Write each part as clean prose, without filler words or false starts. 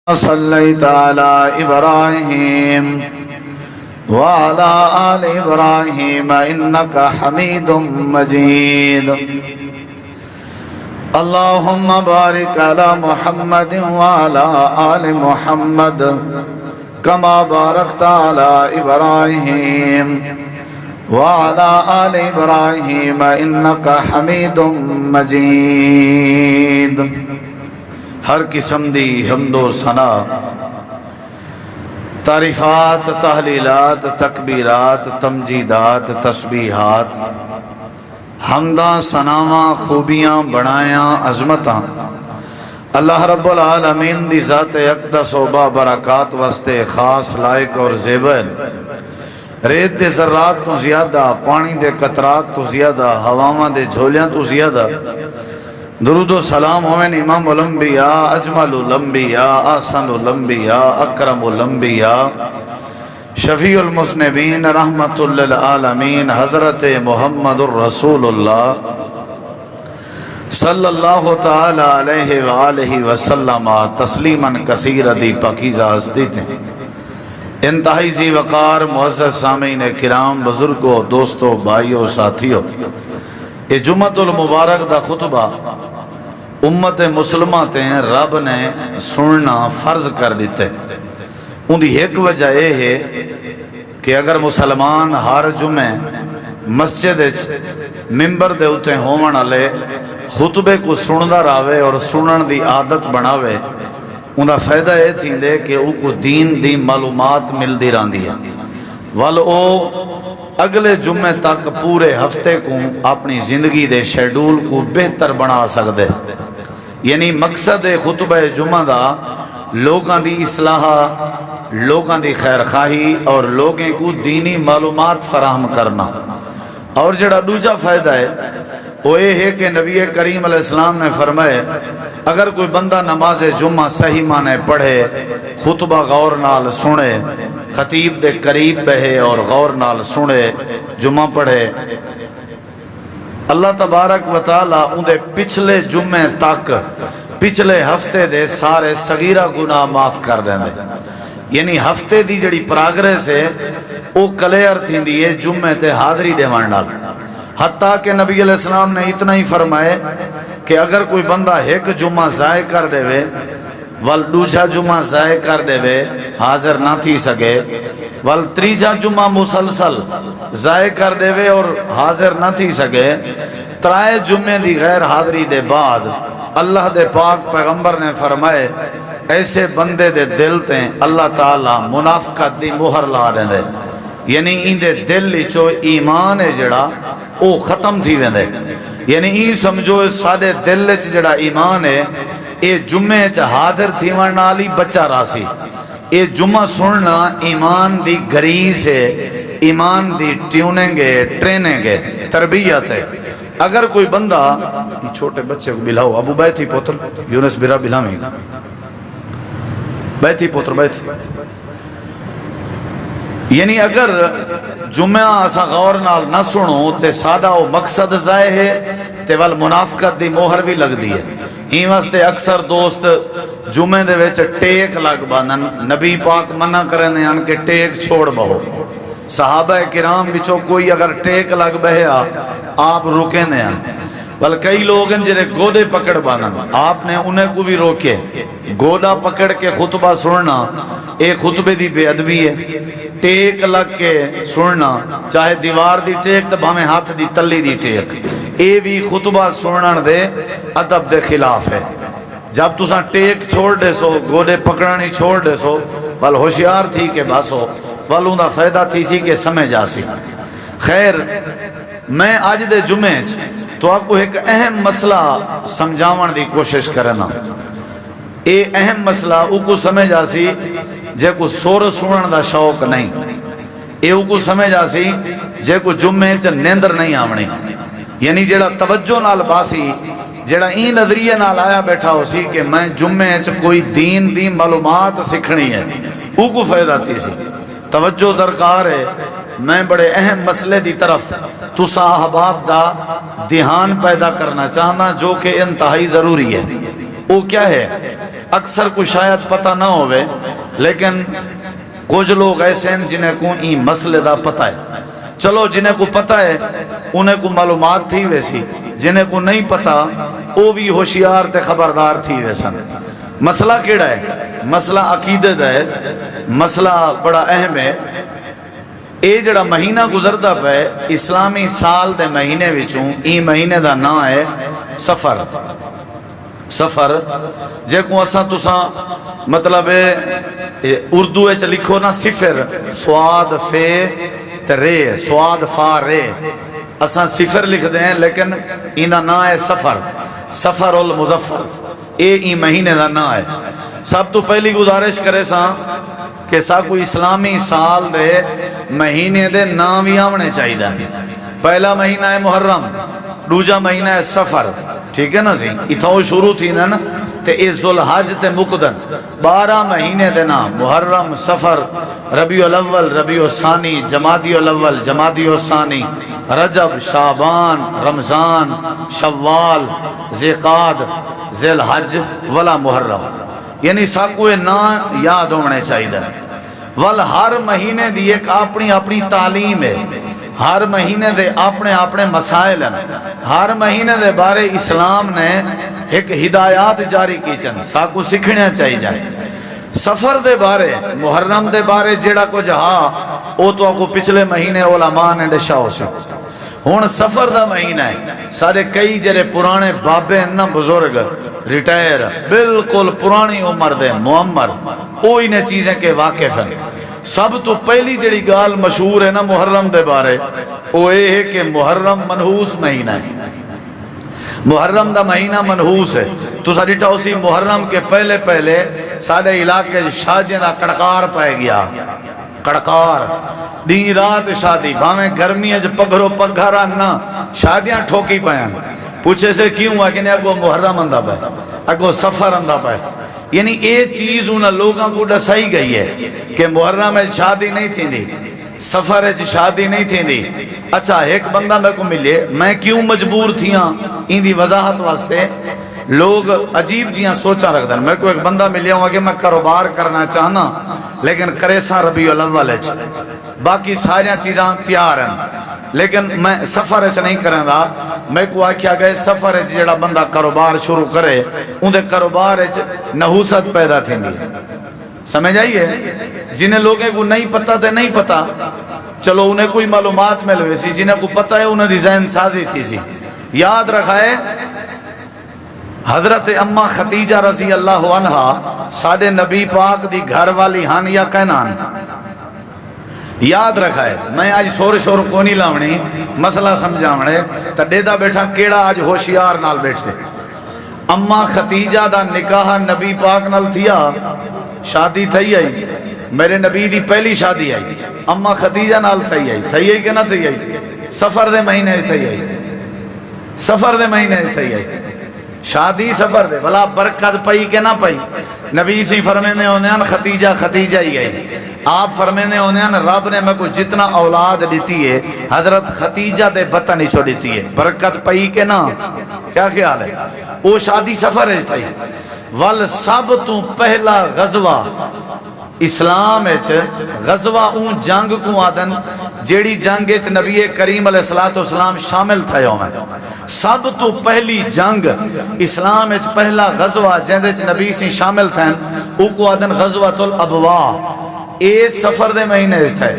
صليت على إبراهيم وعلى آل إبراهيم إنك حميد مجيد. اللهم بارك على محمد وعلى آل محمد كما باركت على إبراهيم وعلى آل إبراهيم إنك حميد مجيد. ہر قسم دی حمد و ثنا، تعریفات، تحلیلات، تکبیرات، تمجیدات، تسبیحات، حمداں، ثناواں، خوبیاں، بڑایاں، عظمتاں اللہ رب العالمین دی ذات اقدس و بابرکات واسطے خاص لائق اور زیبا. ریت دے ذرات تو زیادہ، پانی دے قطرات تو زیادہ، ہواواں دے جھولیاں تو زیادہ درود و سلام ہوئن امام الانبیاء، اجمل الانبیاء، احسن الانبیاء، اکرم الانبیاء، شفیع المذنبین، رحمت للعالمین، حضرت محمد الرسول اللہ صلی اللہ تعالی علیہ وآلہ وسلم تسلیما کثیرا. دی پاکیزہ ہستی تھے، انتہائی ذی وقار، معزز سامعین کرام، بزرگوں، دوستوں، بھائیوں، ساتھیوں، یہ جمعۃ المبارک دا خطبہ امت مسلمہ تے رب نے سننا فرض کر دیتے. ان دی ایک وجہ یہ ہے کہ اگر مسلمان ہر جمعہ مسجد ممبر دے اتے ہومن والے خطبے کو سندا راوے اور سنن دی عادت بناوے، ان دا فائدہ یہ تھیندے کہ او کو دین دی معلومات ملدی راندی ہے، وال او اگلے جمعے تک پورے ہفتے کو اپنی زندگی دے شیڈول کو بہتر بنا سکدے. یعنی مقصد خطبہ جمعہ دا لوگاں دی اصلاح، لوگاں دی خیر خواہی اور لوگوں کو دینی معلومات فراہم کرنا. اور جڑا دوجا فائدہ ہے وہ یہ ہے کہ نبی کریم علیہ السلام نے فرمائے اگر کوئی بندہ نماز جمعہ صحیح معنی پڑھے، خطبہ غور نال سنے، خطیب دے قریب بہے اور غور نال سنے، جمعہ پڑھے، اللہ تبارک و تعالی ان دے پچھلے جمعے تک پچھلے ہفتے دے سارے صغیرہ گناہ معاف کر دیں دے. یعنی ہفتے دی جڑی پراگریس ہے او کلیئر تھی دیئے جمعے تے حاضری دے مانڈال. حتیٰ کہ نبی علیہ السلام نے اتنا ہی فرمائے کہ اگر کوئی بندہ ایک جمعہ ضائع کر دے وے ول دوجا جمعہ ضائع کر دے وے حاضر نہ تھی سکے، ول تریجا جمعہ مسلسل ضائع کر دے وے اور حاضر نہ تھی سکے، ترائے جمعے دی غیر حاضری دے بعد اللہ دے پاک پیغمبر نے فرمائے ایسے بندے دے دل تے اللہ تعالیٰ منافقت دی مہر لا دیں دے. یعنی ان دے دل چو ایمان ہے جڑا او ختم تھی ویندے. یعنی این سمجھو سادے دل چ جڑا ایمان ہے اے جمعے چ حاضر تھی ورنالی بچہ راسی. اے جمعہ سننا ایمان دی گریز ہے، ایمان دی ٹیوننگ ہے، ٹریننگ ہے، تربیت ہے. اگر کوئی بندہ چھوٹے بچے کو بلاؤ، ابو بیٹھی پوتر یونس برا بلاویں، بیٹھی پوتر بیٹھی. یعنی اگر جمعہ اسا غور نال نہ سنو تے سادہ و مقصد ضائع ہے تے وال منافقت دی موہر بھی لگ دی ہے. ہی واسطے اکثر دوست جمعے دے ویچ ٹیک لگ بانن، نبی پاک منع کریں دیان کہ ٹیک چھوڑ بہو. صحابہ کرام بچو کوئی اگر ٹیک لگ بہیا آپ رکیں دیان، بل کئی لوگ ہیں جنہیں گوڑے پکڑ بانن، آپ نے انہیں کو بھی روکے. گوڑا پکڑ کے خطبہ سننا ایک خطبے دی بے ادبی ہے. ٹیک لگ کے سننا چاہے دیوار دی ٹیک تو بھامیں ہاتھ دی تلی دی ٹیک، اے بھی خطبہ سنن دے ادب دے خلاف ہے. جب تساں ٹیک چھوڑ دے سو، گوڑے پکڑانی چھوڑ دے سو، بل ہوشیار تھی کہ باسو والوں دا فائدہ تھی سی کہ سمجھ آسی. خیر میں آج دے جمعے تو آپ کو ایک اہم مسئلہ سمجھاون دی کوشش کرنا. اے اہم مسئلہ او کو سمجھ آسی جے کو سور سنن دا شوق نہیں، اے او کو سمجھ آسی جے کو جمعے چ نیندر نہیں آونے. یعنی جیڑا توجہ نال باسی، جیڑا این نظریہ نال آیا بیٹھا ہو سی کہ میں جمعے چ کوئی دین دی معلومات سکھنی ہے، او کو فائدہ تھی سی. توجہ درکار ہے. میں بڑے اہم مسئلے دی طرف تسا احباب دا دھیان پیدا کرنا چاہنا جو کہ انتہائی ضروری ہے. وہ کیا ہے؟ اکثر کو شاید پتہ نہ ہوئے، لیکن کچھ لوگ ایسے ہیں جنہیں کو این مسئلے دا پتہ ہے۔ چلو جنہیں کو پتہ ہے انہیں کو معلومات تھی ویسی، جنہیں کو نہیں پتہ وہ بھی ہوشیار تے خبردار تھی ویسن۔ مسئلہ کیڑا ہے؟ مسئلہ عقیدت ہے، مسئلہ بڑا اہم ہے۔ اے جڑا مہینہ گزردا پے اسلامی سال دے مہینے وچوں ای مہینے دا نام ہے سفر۔ سفر جے کو اساں تساں مطلب اردو وچ لکھو نا صفر، سواد فے تے رے، سواد فا رے، اساں صفر لکھ دیں لیکن ایندا نام ہے سفر، سفر المظفر۔ ای مہینے دا نام ہے۔ سب تو پہلی گزارش کرے ساں کہ ساکو اسلامی سال دے مہینے دے نام ہی آونے چاہیے۔ پہلا مہینہ ہے محرم، دوجا مہینہ ہے سفر، ٹھیک ہے نا سی؟ اتھاؤ شروع تھی نا تے اے ذوالحج تے مقدن 12 مہینے دے نام محرم، سفر، ربیع الاول، ربیع الثانی، جمادی الاول، جمادی الثانی، رجب، شعبان، رمضان، شوال، ذیقعد، ذی الحج ولا محرم، یعنی ساکوے نام یاد ہونے چاہیے۔ ول ہر مہینے دی ایک اپنی اپنی تعلیم ہے، ہر مہینے دے اپنے اپنے مسائل ہیں، ہر مہینے دے بارے اسلام نے ایک ہدایات جاری کی چن، ساکو سکھنے چاہیے جائے۔ سفر دے بارے، محرم دے بارے جیڑا کو جہاں او تو آپ کو پچھلے مہینے علماء نے ڈشا ہو سے۔ ہون سفر دا مہینہ ہے، سارے کئی جرے پرانے بابے نا بزرگ ریٹائر بالکل پرانی عمر دے معمر او انہیں چیزیں کے واقف ہیں۔ سب تو پہلی جڑی گال مشہور ہے نا محرم دے بارے وہ یہ ہے کہ محرم منحوس مہینہ ہے۔ محرم دا مہینہ منحوس ہے۔ تو ساری ٹاؤسی محرم کے پہلے پہلے سارے علاقے شادیاں دا کڑکار پائے گیا، کڑکار دین رات شادی، بھامیں گرمی ہے جو پگھرو پگھرا نا شادیاں ٹھوکی پائیں۔ پوچھے سے کیوں ہے کہ نہیں اگو محرم اندہ پائے، اگو سفر اندہ پائے، یعنی یہ چیز انہاں لوگاں کو ڈسائی گئی ہے کہ محرم میں شادی نہیں تھی دی، سفر ہے شادی نہیں تھی دی۔ اچھا ایک بندہ میں کو ملے، میں کیوں مجبور تھیاں ان دی وضاحت واسطے لوگ عجیب جیاں سوچا رکھ دیں۔ میں کو ایک بندہ ملے ہوں کہ میں کاروبار کرنا چاہنا لیکن کرے سا ربیع الاول ہے، باقی ساریاں چیزاں تیار ہیں لیکن میں سفر ہے نہیں کریں دا۔ میں کو آکھیا گئے سفر ہے جڑا بندہ کاروبار شروع کرے ان دے کاروبار ہے نحوست پیدا تھی دی، سمجھ آئیے؟ جنہیں لوگیں کو نہیں پتہ تے نہیں پتہ، چلو انہیں کوئی معلومات ملوے سی، جنہیں کو پتہ ہے انہیں دی ذہن سازی تھی سی۔ یاد رکھا ہے حضرت اماں خدیجہ رضی اللہ عنہ ساڑھے نبی پاک دی گھر والی ہن یا کہنان، یاد رکھا ہے۔ میں آج شور کو نہیں لاؤنی مسئلہ سمجھاونے تا ڈیدہ بیٹھا کیڑا آج ہوشیار نال بیٹھے۔ اماں خدیجہ دا نکاح نبی پاک نال تھیا، شادی تھی آئی، میرے نبی دی پہلی شادی آئی اماں خدیجہ نال تھی آئی کہ نہ تھی آئی؟ سفر دے مہینے تھی آئی، سفر دے مہینے تھی آئی، شادی سفر دے بھلا برکت پئی کہ نہ پئی؟ نبی سی فرمینے ہونے ہیں خدیجہ خدیجہ ہی گئی، آپ فرمینے ہونے ہیں رب نے میں کو جتنا اولاد دیتی ہے حضرت خدیجہ دے بطن ہی چھوڑ دیتی ہے، برکت پئی کہ نہ؟ کیا خیال ہے؟ وہ شادی سفر ہے تھی۔ ول سب تو پہلا غزوہ اسلام اچ غزوہ اون جنگ کو آدن جیڑی جنگ اچ نبی کریم علیہ السلام شامل تھے ہوئے۔ سب تو پہلی جنگ اسلام اچ پہلا غزوہ جہاں اچ نبی سے شامل تھے او کو آدن غزوۃ الابواء۔ اے سفر دے مہینے تھے،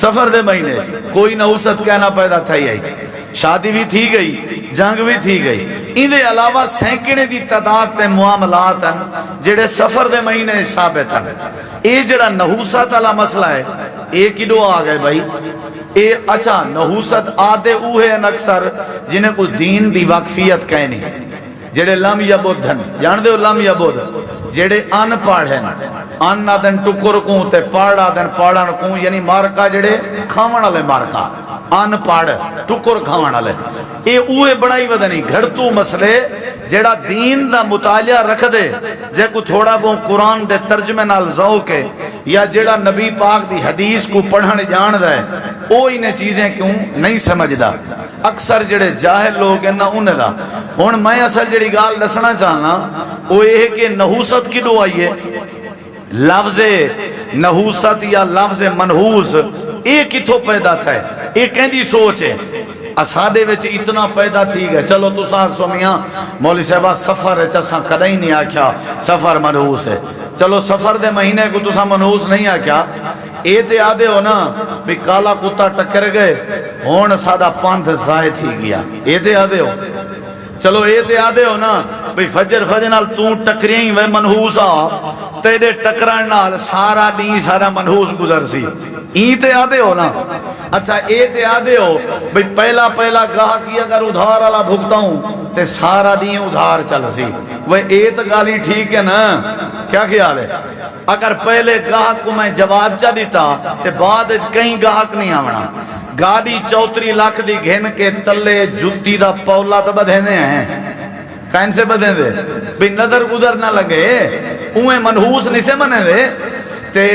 سفر دے مہینے کوئی نحوست کہنا پیدا تھی آئی، شادی بھی تھی گئی، جنگ بھی تھی گئی۔ ان دے علاوہ سینکڑے دی تعداد تے معاملات ہیں جڑے سفر دے مہینے ثابت ہیں۔ اے جڑا نحوست والا مسئلہ ہے اے کدو آ گئے بھائی؟ اے اچھا نحوست آدھے اوہے ہیں اکثر جنہیں کو دین دی واقفیت کہنی، جڑے لم یبود ہیں، جان دے ہو لم یبود، جڑے ان پڑھ ہیں، ان آدن ٹکر کوں تے پڑھ آدن پڑھن کوں، یعنی مارکا جڑے کھاون والے مارکا، ان پڑھ ٹکر کھاون والے، اے اوہے بڑائی ودنی گھڑتو مسئلے جڑا دین دا مطالعہ رکھ دے، جے کو تھوڑا وہ قرآن دے ترجمے نال ذوق ہے یا جڑا نبی پاک دی حدیث کو پڑھن جان دے او انہیں چیزیں کیوں نہیں سمجھدا۔ اکثر جڑے جاہل لوگ ہیں نا انہیں دا۔ ہن میں اصل جڑی گال دسنا چاہنا وہ یہ کہ نحوست کی دو آئیے لفظ نحوست یا لفظ منحوس یہ کتوں پیدا تھا ہے یہ کہندی سوچ ہے اسادے وچ اتنا پیدا تھی گئے چلو تو ساکھ سو میاں مولی صاحبہ سفر ہے چساں کدھائی نہیں آکھیا سفر منحوس ہے چلو سفر دے مہینے کو تو ساں منحوس نہیں آکھیا اے تے آدھے ہو نا بھی کالا کتا ٹکر گئے ہون سادہ پانتھ ضائع تھی گیا اے تے آدھے ہو چلو اے تے آدھے ہو نا بھی فجر نال تو ٹکرییں وے منحوس آ تیرے ٹکران نال سارا دین سارا منحوس گزر سی این تے آدھے ہو نا اچھا اے تے آدھے ہو بھی پہلا گاہ کی اگر ادھار والا بھگتا ہوں تے سارا دین ادھار چل سی وہ اے تے گالی ٹھیک ہے نا کیا خیال ہے اگر پہلے گاہک کو میں جواب چا دیتا تے بعد کہیں گاہک نہیں آونا گاڑی 34 لاکھ دی گھن کے تلے جتی دا پولا تو بدھینے ہیں کائن سے بدھیں دے بھی نظر گزر نہ لگے اوہیں منحوس نہیں سے منے دے تے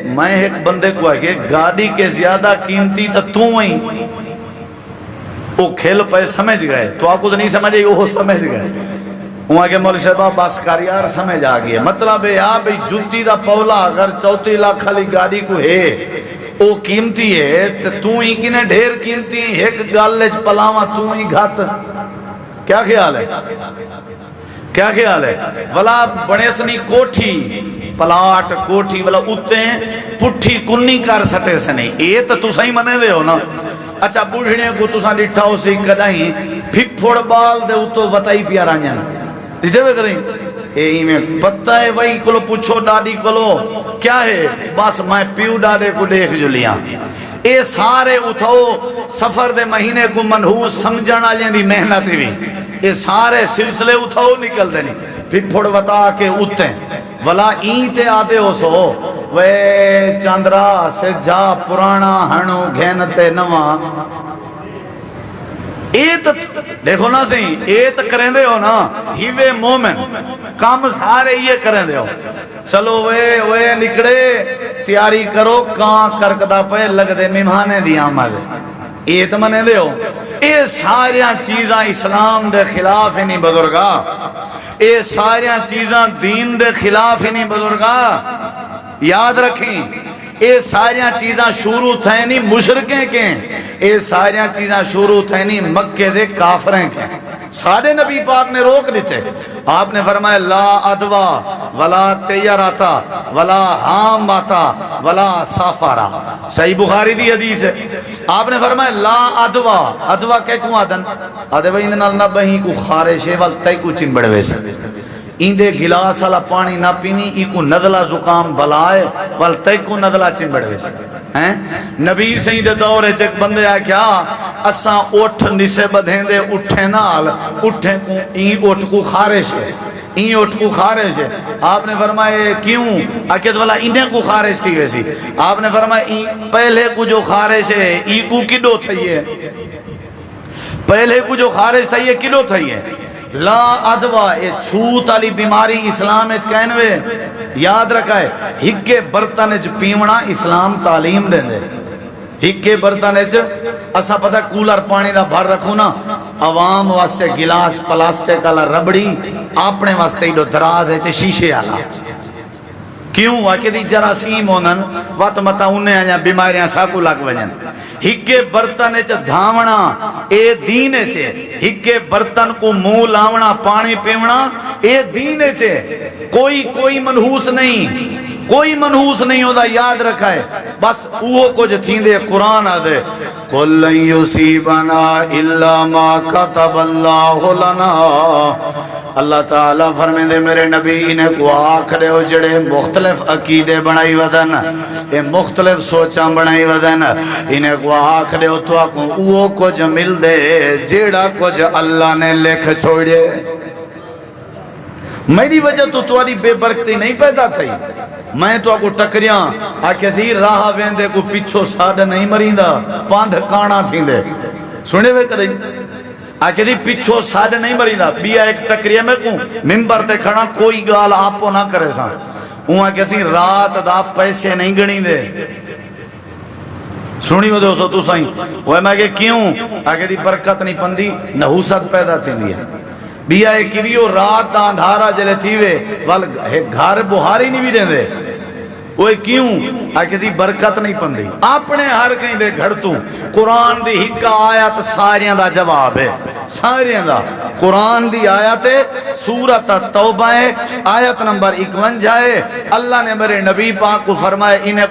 میں ایک بندے کو ہے کہ گاڑی کے زیادہ قیمتی تا تو وہیں وہ کھیل پہ سمجھ گئے تو آپ کو نہیں سمجھے وہ سمجھ گئے وہاں کے مولی صاحبہ باس کاریار سمجھ آگئی ہے مطلب ہے یا بھئی جتی دا پولا اگر 34 لاکھ خالی گاڑی کو ہے وہ قیمتی ہے تو ہی کنے ڈھیر قیمتی ایک گالج پلاما تو ہی گھات کیا خیال ہے کیا خیال ہے ولا بڑے سنی کوٹھی پلاٹ کوٹھی ولا اتے پٹھی کنی کر سٹے سے نہیں اے تو صحیح منے دے ہو نا اچھا بوڑھنے کو تو ساں ڈٹھا ہو سی کدائیں پھک پھوڑ بال دے تو وطائی پیارا جن دیتے ہوئے کریں اے میں پتہ ہے وہی کلو پوچھو ڈاڈی کلو کیا ہے بس میں پیو ڈاڈے کو دیکھ جو لیا اے سارے اتھو سفر دے مہینے کو منحوس سمجھنا لیں دی محنت بھی اے سارے سلسلے اتھو نکل دیں پھر پھوڑ وطا کے اتھیں ولا اینتے آدھے ہو سو وے چاندرا سے جا پرانا ہنو گھینتے نواں ایت دیکھو نا سی ایت کریں دے ہو نا ہیوے مومن کام سارے یہ کریں دے ہو چلو وے نکڑے تیاری کرو کان کرکتا پہ لگ دے مہمانے دی آمد ایت منے دے ہو اے ساریاں چیزاں اسلام دے خلاف ہی نہیں بزرگا اے ساریاں چیزاں دین دے خلاف ہی نہیں بزرگا یاد رکھیں اے ساریاں چیزاں شروع تھے نہیں مشرکیں کے اے ساریاں چیزاں شروع تھے نہیں مکے دے کافریں کے سارے نبی پاک نے روک دیتے آپ نے فرمایا لا ادوا ولا تیراتا ولا حام آتا ولا سافارا صحیح بخاری دی حدیث ہے آپ نے فرمایا لا ادوا ادوا کہ کوں آدن آدھے بھائی اندھے نال نہ بہی کو خارش ہے والتے کو چنبڑ ویسے ایندے گلاس والا پانی نہ پینی ای کو نزلہ زکام بلائے والتے کو نزلہ چنبڑ ویسے نبی سہی دے دور ہے چک بندے آئے کیا اساں اٹھ نسے بدھیں دے اٹھے نال اٹھے کو این اٹھ کو خارش ہے این اٹھ کو خارش ہے آپ نے فرمائے کیوں آکیت والا انہیں کو خارش تھی ویسی آپ نے فرمائے پہلے کو جو خارش ہے ای کو کدو تھائیے پہلے کو جو خارش تھائیے کدو تھائیے لا ادوا اے چھوت علی بیماری اسلام اچ کہنوے یاد رکھا ہے ہکے برتن اچ پیونا اسلام تعلیم دیں دے ہکے برتن اچ اسا پتہ کولر پانی دا بھر رکھو نا عوام واسطے گلاس پلاسٹک والا ربڑی اپنے واسطے ایڈو دراز اچ شیشے والا کیوں آکے دی جراثیم ہونن وقت متا انہیں آیا بیماریاں ساکو لگ وجن ہکے برتن اچ دھاونا اے دین اچ ہکے برتن کو منہ لاونا پانی پیونا اے دین اچ کوئی منحوس نہیں ہوتا یاد رکھا ہے بس وہ کچھ تھیں دے قرآن آدھے قُلْ لَن يُصِيبَنَا إِلَّا مَا كَتَبَ اللَّهُ لَنَا اللہ تعالیٰ فرمے دے میرے نبی انہیں کو آکھرے ہو جڑے مختلف عقیدے بنائی ودن اے مختلف سوچاں بنائی ودن انہیں کو آکھرے ہو تو آکھوں وہ کچھ مل دے جیڑا کچھ اللہ نے لکھ چھوڑے میری وجہ تو تمہاری بے برکتی نہیں پیدا تھی میں تو آکو ٹکریاں آکے سی راہ ویندے کو پچھو ساڑھ نہیں مریندا پاندھ کانا تھی دے سنے وے کدھیں آکے دی پچھو ساڑھ نہیں مریندا بیا ایک ٹکریہ میں کو ممبر تے کھڑا کوئی گال آپو نہ کرے سا ہوں آکے سی رات دا پیسے نہیں گنی دے سنی ہو دے اسو تو سائیں وہ میں کہ کیوں آکے دی برکت نہیں پندی نحوست پیدا تھی دیا بیا کیویو رات دا اندھارا جلے تھیوے وال گھر بہاری نہیں بھی دیں دے وہ کیوں کسی برکت نہیں پندی اپنے ہر کہیں دے گھڑ تو قرآن دی ہکا آیت ساریاں دا جواب ہے ساریاں دا قرآن دی آیت سورت توبہ ہے آیت نمبر 51 ہے اللہ نے میرے نبی پاک کو فرمائے انہیں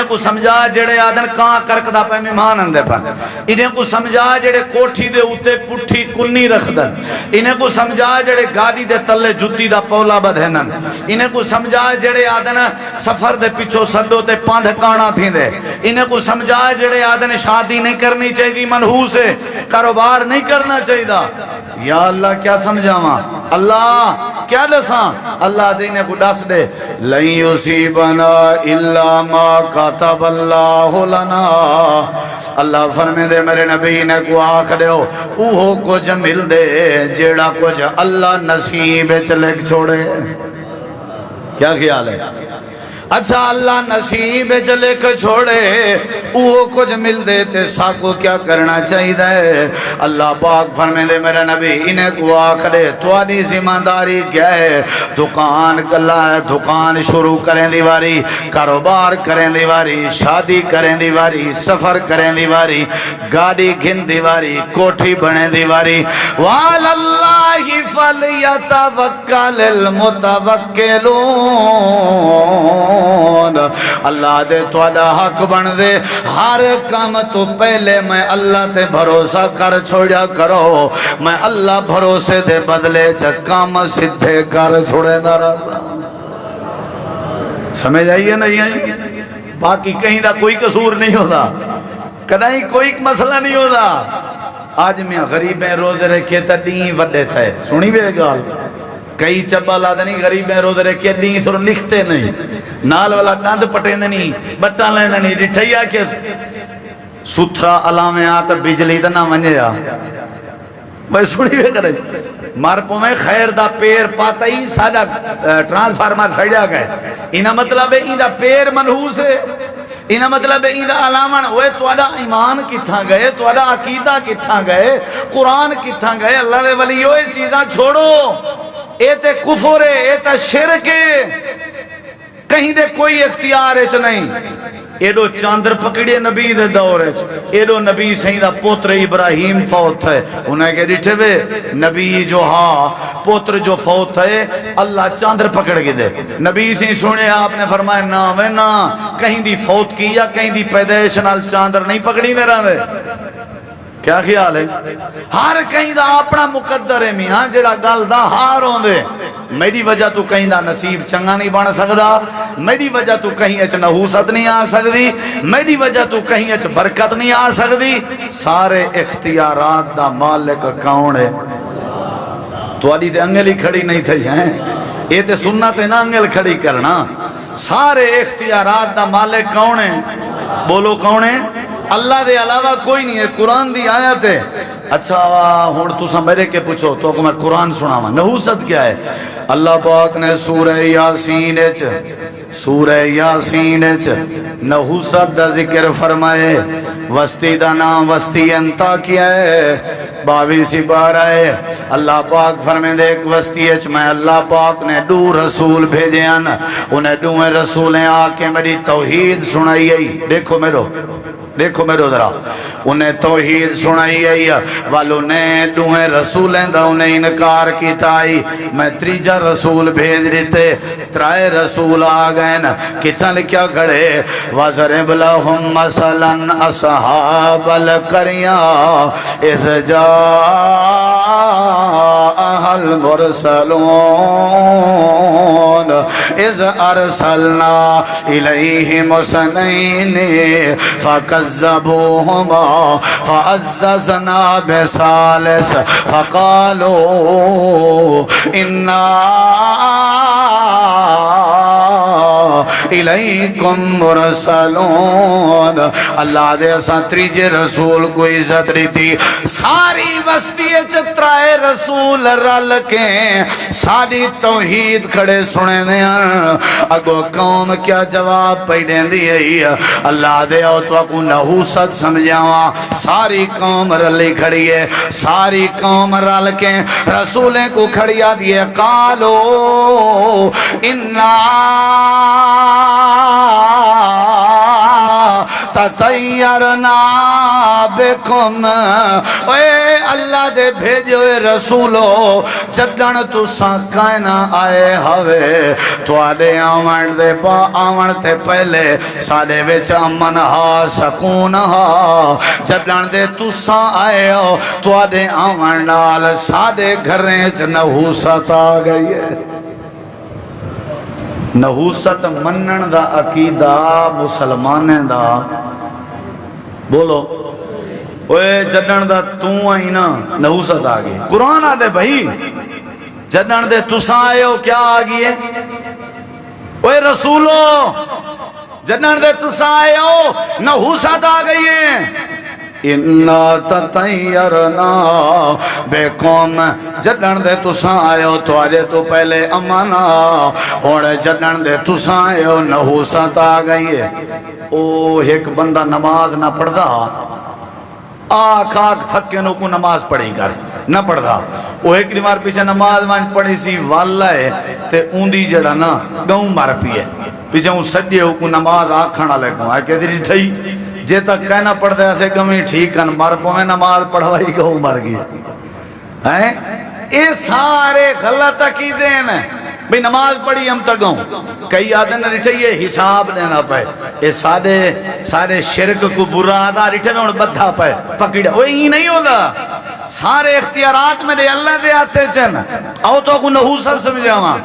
کو سمجھا جڑے آدن کہاں کرکدا پہ مہمان اندے پر انہیں کو سمجھا جڑے کوٹھی دے اوتے پٹھی کنی رکھ دن انہیں کو سمجھا جڑے گاڑی دے تلے جدی دا پولا بدھنن انہیں کو سمجھا جڑے آدن سفر دے پچھو سڈو تے پاندھ کانا تھی دے انہیں کو سمجھا جڑے آدن شادی نہیں کرنی چاہیے منحوس ہے کاروبار نہیں کرنا چاہیے یا اللہ کیا سمجھا ماں اللہ کیا دساں اللہ دینے کو ڈس دے لن یصیبنا الا ما کتب اللہ لنا اللہ فرمے دے میرے نبی نے کو آخ دے اوہو کچھ مل دے جیڑا کچھ اللہ نصیب چلک چھوڑے کیا خیال ہے اچھا اللہ نصیب چلے کے چھوڑے وہ کچھ مل دیتے ساکو کیا کرنا چاہیے اللہ پاک فرمے دے میرا نبی انہیں کو آخرے توانی ذمہ داری کیا ہے دکان گلا ہے دکان شروع کریں دیواری کاروبار کریں دیواری شادی کریں دیواری سفر کریں دیواری گاڑی گھن دیواری کوٹھی بنے دیواری وَعَلَى اللَّهِ فَلْيَتَوَكَّلِ الْمُتَوَكِّلُونَ اللہ دے توڑا حق بن دے ہر کام تو پہلے میں اللہ تے بھروسہ کر چھوڑیا کرو میں اللہ بھروسے دے بدلے کام سدھے کر چھوڑے ناراسا سمجھ آئیے نہیں آئی باقی کہیں دا کوئی قصور نہیں ہوتا کدائیں کوئی مسئلہ نہیں ہوتا آج میں غریبیں روزے رکھے تا دین وڈے تھے سنی بے گال کئی چبا لا دنی غریبیں روزے رکھے دین سر لکھتے نہیں نال والا ڈاند پٹے نہیں بٹا لیں نہیں رٹھیا کے ستھرا علامے آتا بجلی تا نہ منجیا بھائی سنی بے کرے مارپوں میں خیر دا پیر پاتا ہی سادہ ٹرانسفارمر سڑیا گئے انہا مطلب ہے انہا پیر منحوس ہے انہا مطلب ہے انہا علامان ہوئے توڑا ایمان کتھا گئے توڑا عقیدہ کتھا گئے قرآن کتھا گئے اللہ دے ولیو یہ چیزاں چھوڑو اے تے کفر ہے اے تے شرک ہے کہیں دے کوئی اختیار ہے نہیں ایڈو چاندر پکڑے نبی دے دور ہے ایڈو نبی سیدہ پوتر ابراہیم فوت ہے انہیں کہ ڈٹھے وے نبی جو ہاں پوتر جو فوت ہے اللہ چاندر پکڑ کے دے نبی سے سنے آپ نے فرمایا نا وے نا کہیں دی فوت کی یا کہیں دی پیدائش نال چاندر نہیں پکڑی دے رہا وے کیا خیال ہے ہر کہیں دا اپنا مقدر ہے میاں جڑا گل دا ہار ہوں دے میری وجہ تو کہیں دا نصیب چنگا نہیں بن سکدا میری وجہ تو کہیں اچ نحوست نہیں آ سکدی میری وجہ تو کہیں اچ برکت نہیں آ سکدی سارے اختیارات دا مالک کون ہے تو آلی تے انگلی کھڑی نہیں تھی ہیں یہ تے سنت ہے نا انگل کھڑی کرنا سارے اختیارات دا مالک کون ہے بولو کون ہے اللہ دے علاوہ کوئی نہیں ہے قرآن دی آیت ہے اچھا ہون تو سمیرے کے پوچھو تو میں قرآن سنا ہوں نحوست کیا ہے اللہ پاک نے سورہ یاسین نحوست دا ذکر فرمائے وستی دا نام وستی انتا کیا ہے 22 بارہ ہے اللہ پاک فرمائے دیکھ وستی اچ میں اللہ پاک نے 2 رسول بھیجے ہیں انہیں 2 رسولیں آکے میری توحید سنائی گئی دیکھو میرو ذرا انہیں توحید سنائی گئی والوں نے 2 رسولیں دا انہیں انکار کی تائی میں 3 رسول بھیج دیتے 3 رسول آگئے کتنا لکھیا کھڑے وَضَرِبْ لَهُمْ مَثَلًا أَصْحَابَ الْقَرْيَةِ إِذْ جَاءَهَا الْمُرْسَلُونَ إِذْ أَرْسَلْنَا إِلَيْهِمُ اثْنَيْنِ فَكَذَّبُوهُمَا فَعَزَّزْنَا بِثَالِثٍ فَقَالُوا الیکم مرسلون اللہ دے اساں تریجے رسول کو عزت دیتی ساری بستی چترائے رسول رل کے ساری توحید کھڑے سنے دیا اگو قوم کیا جواب پیڑیں دی اللہ دے او تو اکو نحوست سمجھاواں ساری قوم رلی کھڑی ہے ساری قوم رل کے رسولیں کو کھڑیا دیے قالو انا تطیرنا بکم اے اللہ دے بھیجو رسولو جدن تو ساکائنا آئے ہوئے تو آدے آمن دے پا آمن تے پہلے سادے وچ امن ہا سکون ہا جدن دے تو سا آئے ہو تو آدے آمن ڈال سادے گھریں چ نحوست آ گئی ہے نحوست منن دا عقیدہ مسلمانیں دا بولو اوے جدن دا تو آئی نا نحوست آ گئی قرآن آدھے بھائی جدن دے تساں آئے ہو کیا آ گئی ہے اوے رسولو جدن دے تساں آئے ہو نحوست آ گئی ہے اِنَّا تَطَيَّرْنَا بِكُمْ جدن دے تساں آئے ہو تو آجے تو پہلے امانا اور جدن دے تساں آئے ہو نحوست آ گئی ہے او ایک بندہ نماز نہ پڑھ دا آکھ آکھ تھکے نو کو نماز پڑھی کر نہ پڑھ دا وہ ایک نیمار پیچھے نماز وانچ پڑھی سی والا ہے تے اوندی جڑا نا گاؤں مار پی ہے پیچھے ہوں سڈیے ہو کو نماز آکھانا لے گا کہ دیری ٹھائی جے تک کہنا پڑھ دے ایسے گمی ٹھیک کن مر پو میں نماز پڑھوائی گاؤں مر گیا اے سارے غلط عقیدے ہیں بھئی نماز پڑھی ہم تک گاؤں کئی آدھے نہ رٹھائیے حساب دینا پائے اے سارے شرک کو برا آدھا رٹھے میں انہیں بدھا پائے پکڑا وہ ہی نہیں ہوگا سارے اختیارات میں دے اللہ دے آتے چن آؤ تو کو نحوست سمجھا ہاں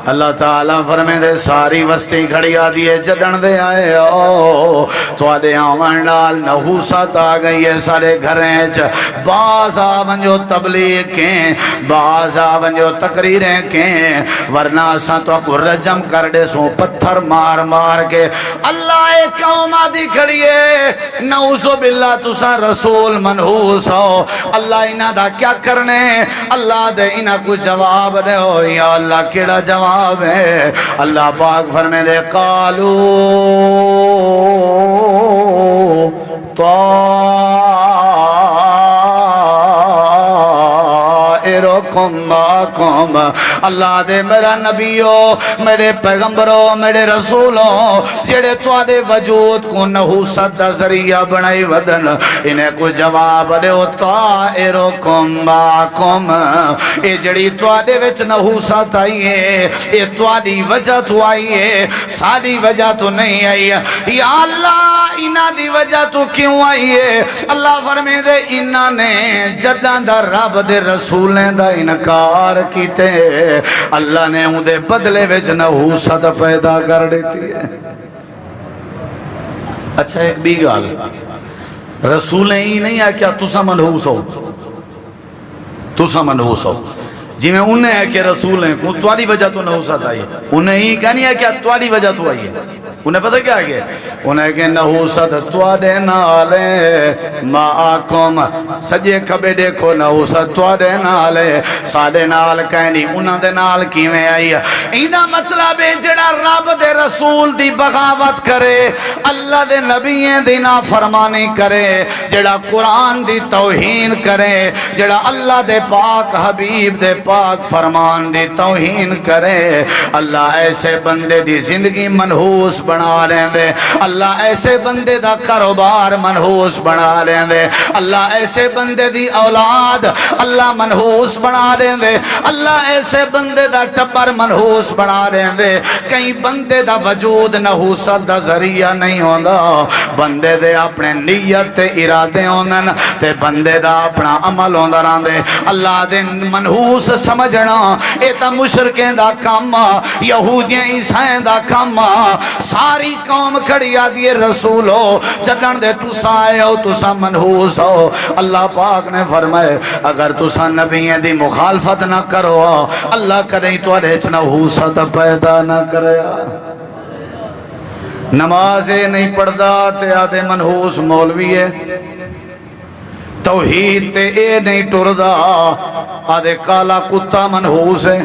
اللہ تعالیٰ فرمے دے ساری وستی کھڑی آدھی ہے جدن دے آئے ہو تو آدھے آمان ڈال نحوست آ گئی ہے سارے گھریں چ باز آون جو تبلیغ کیں باز آون جو تقریریں کیں ورنہ سا تو کو رجم کر دے سو پتھر مار مار کے اللہ ایک قوم آدھی کھڑی ہے نعوذ باللہ تو سا رسول منحوس ہو اللہ انہا دا کیا کرنے اللہ دے انہا کو جواب دے ہو یا اللہ کیڑا جواب ہے اللہ پاک فرمے دے قالو طائرکم معکم اللہ دے میرا نبیو میرے پیغمبروں میرے رسولوں جڑے توادے وجود کو نحوست دا ذریعہ بنائی ودن انہیں کو جواب دے طائرکم معکم اے جڑی توادے وچ نحوست آئی ہے اے توادی وجہ تو آئی ہے ساری وجہ تو نہیں آئی ہے یا اللہ انہ دی وجہ تو کیوں آئی ہے اللہ فرمے دے انہ نے جدن دا رب دے رسولیں دا انکار کیتے اللہ نے ان دے بدلے وچ نحوست پیدا کر دیتی ہے اچھا ایک بھی گال رسولیں ہی نہیں ہے کیا تسا منحوس ہو تسا منحوس ہو جی میں انہیں ہے کہ رسول ہیں توالی وجہ تو نحوست آئی ہے انہیں ہی کہنی ہے کیا توالی وجہ تو آئی ہے انہیں پتہ کیا ہے انہیں کہ نحوست توادے نالے معاکم سجے کبے دیکھو نحوست توادے نالے سادے نال کہنی انہاں دے نال کیویں آئی ہے ایدہ مطلب ہے جڑا رب دے رسول دی بغاوت کرے اللہ دے نبییں دی نافرمانی کرے جڑا قرآن دی توہین کرے جڑا اللہ دے پاک حبیب دے پاک فرمان دی توہین کرے اللہ ایسے بندے دی زندگی منحوس بنا رہے دے اللہ ایسے بندے دا کاروبار منحوس بنا رہے دے اللہ ایسے بندے دی اولاد اللہ منحوس بنا رہے دے اللہ ایسے بندے دا ٹبر منحوس بنا رہے دے کئی بندے دا وجود نحوست دا ذریعہ نہیں ہوندہ بندے دے اپنے نیت تے ارادے ہوندن تے بندے دا اپنا عمل ہوندہ رہن دے اللہ دے منحوس سمجھنا ایتا مشرکیں دا کام یہودیاں عیسائیں دا کام ساری قوم کھڑی آدھی رسول ہو جدن دے تسا آئے ہو تسا منحوس ہو اللہ پاک نے فرمائے اگر تسا نبییں دی مخالفت نہ کرو اللہ کریں تو ریچ نحوست پیدا نہ کرے نماز نہیں پڑھدا تے آدھے منحوس مولوی ہے، توحید تے اے نہیں ٹردا آدھے کالا کتا منحوس ہے،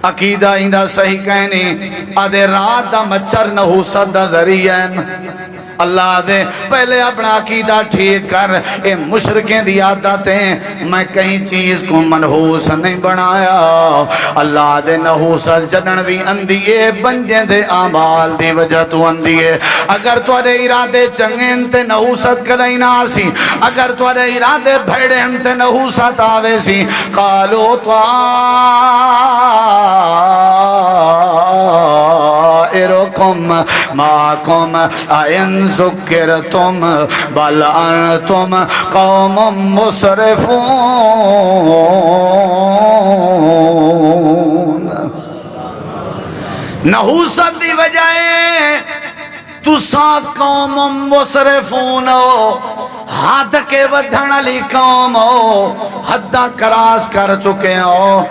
عقیدہ ایندہ صحیح کہنی آدھے رات دا مچھر نحوست دا ذریعہ ہے۔ اللہ دے پہلے اپنا عقیدہ ٹھیک کر، اے مشرکیں دی عادتیں میں کہیں چیز کو منحوس نہیں بنایا۔ اللہ دے نحوست جنن بھی اندیے بندے دے اعمال دی وجہ تو اندیے۔ اگر توڑے ارادے چنگیں تے نحوست کدائی نہ آسی، اگر توڑے ارادے بھیڑیں تے نحوست آوے سی۔ قالو طائرکم ماکم این ذکرتم بل انتم قوم مسرفون۔ نحوست دی وجہ تو ساتھ قوم مسرفون ہو، حد کے ودھن علی قوم ہو، حدہ کراس کر چکے ہو،